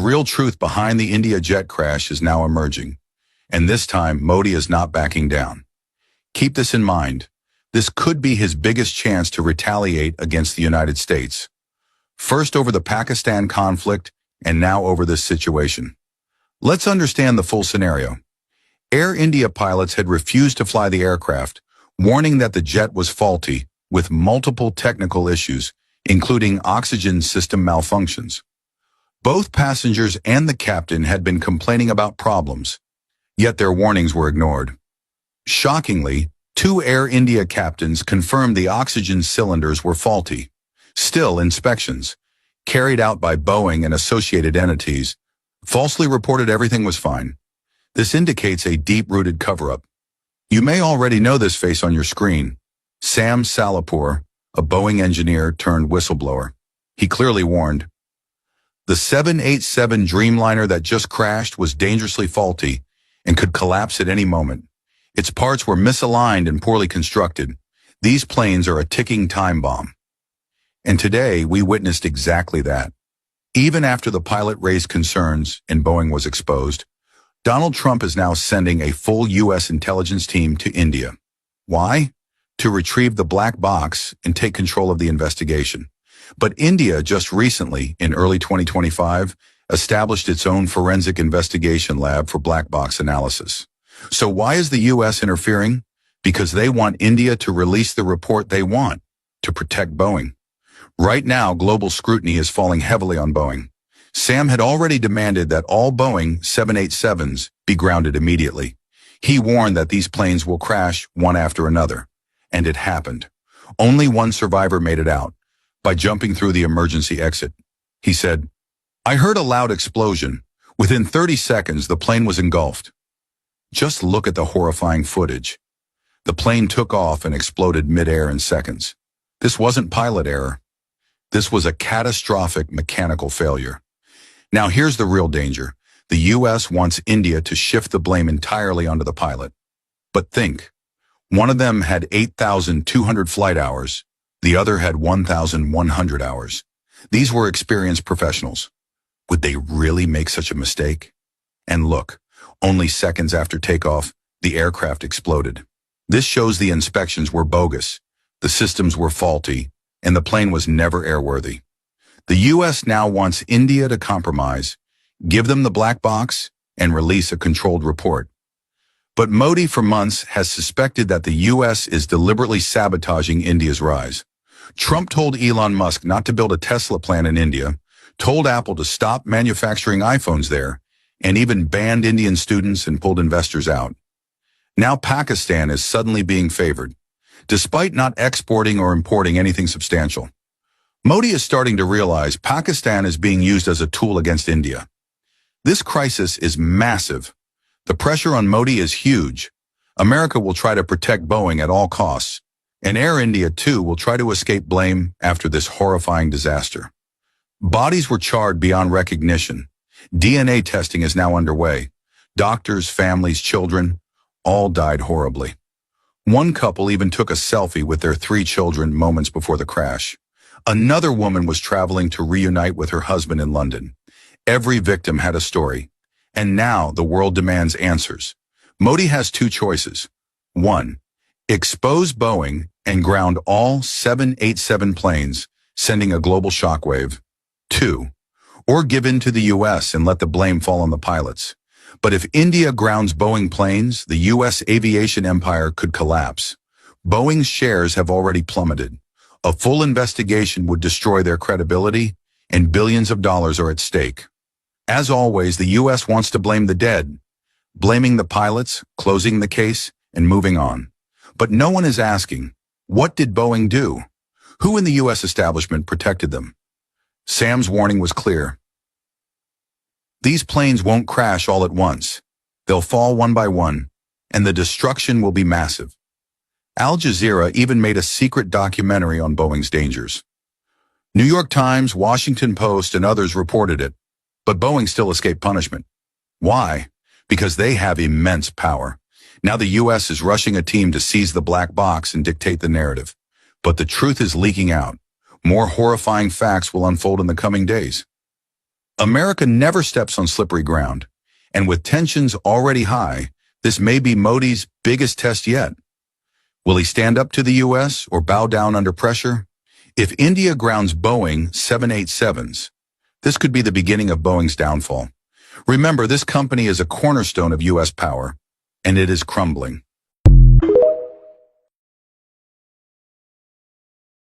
real truth behind the India jet crash is now emerging, and this time Modi is not backing down. Keep this in mind. This could be his biggest chance to retaliate against the United States. First over the Pakistan conflict, and now over this situation. Let's understand the full scenario. Air India pilots had refused to fly the aircraft, warning that the jet was faulty with multiple technical issues, including oxygen system malfunctions. Both passengers and the captain had been complaining about problems, yet their warnings were ignored. Shockingly, 2 Air India captains confirmed the oxygen cylinders were faulty. Still, inspections, carried out by Boeing and associated entities, falsely reported everything was fine. This indicates a deep-rooted cover-up. You may already know this face on your screen. Sam Salapur, a Boeing engineer turned whistleblower. He clearly warned. The 787 Dreamliner that just crashed was dangerously faulty and could collapse at any moment. Its parts were misaligned and poorly constructed. These planes are a ticking time bomb. And today, we witnessed exactly that. Even after the pilot raised concerns and Boeing was exposed, Donald Trump is now sending a full U.S. intelligence team to India. Why? To retrieve the black box and take control of the investigation. But India just recently, in early 2025, established its own forensic investigation lab for black box analysis. So why is the U.S. interfering? Because they want India to release the report they want to protect Boeing. Right now, global scrutiny is falling heavily on Boeing. Sam had already demanded that all Boeing 787s be grounded immediately. He warned that these planes will crash one after another. And it happened. Only one survivor made it out, by jumping through the emergency exit. He said, "I heard a loud explosion. Within 30 seconds, the plane was engulfed." Just look at the horrifying footage. The plane took off and exploded mid-air in seconds. This wasn't pilot error. This was a catastrophic mechanical failure. Now here's the real danger. The U.S. wants India to shift the blame entirely onto the pilot. But think, one of them had 8,200 flight hours. The other had 1,100 hours. These were experienced professionals. Would they really make such a mistake? And look, only seconds after takeoff, the aircraft exploded. This shows the inspections were bogus, the systems were faulty, and the plane was never airworthy. The U.S. now wants India to compromise, give them the black box, and release a controlled report. But Modi for months has suspected that the U.S. is deliberately sabotaging India's rise. Trump told Elon Musk not to build a Tesla plant in India, told Apple to stop manufacturing iPhones there, and even banned Indian students and pulled investors out. Now Pakistan is suddenly being favored, despite not exporting or importing anything substantial. Modi is starting to realize Pakistan is being used as a tool against India. This crisis is massive. The pressure on Modi is huge. America will try to protect Boeing at all costs, and Air India too will try to escape blame after this horrifying disaster. Bodies were charred beyond recognition. DNA testing is now underway. Doctors, families, children, all died horribly. One couple even took a selfie with their 3 children moments before the crash. Another woman was traveling to reunite with her husband in London. Every victim had a story. And now the world demands answers. Modi has 2 choices. 1. Expose Boeing and ground all 787 planes, sending a global shockwave. 2. Or give in to the U.S. and let the blame fall on the pilots. But if India grounds Boeing planes, the U.S. aviation empire could collapse. Boeing's shares have already plummeted. A full investigation would destroy their credibility, and billions of dollars are at stake. As always, the U.S. wants to blame the dead, blaming the pilots, closing the case, and moving on. But no one is asking, what did Boeing do? Who in the U.S. establishment protected them? Sam's warning was clear. These planes won't crash all at once. They'll fall one by one, and the destruction will be massive. Al Jazeera even made a secret documentary on Boeing's dangers. New York Times, Washington Post, and others reported it, but Boeing still escaped punishment. Why? Because they have immense power. Now the U.S. is rushing a team to seize the black box and dictate the narrative. But the truth is leaking out. More horrifying facts will unfold in the coming days. America never steps on slippery ground, and with tensions already high, this may be Modi's biggest test yet. Will he stand up to the U.S. or bow down under pressure? If India grounds Boeing 787s, this could be the beginning of Boeing's downfall. Remember, this company is a cornerstone of U.S. power, and it is crumbling.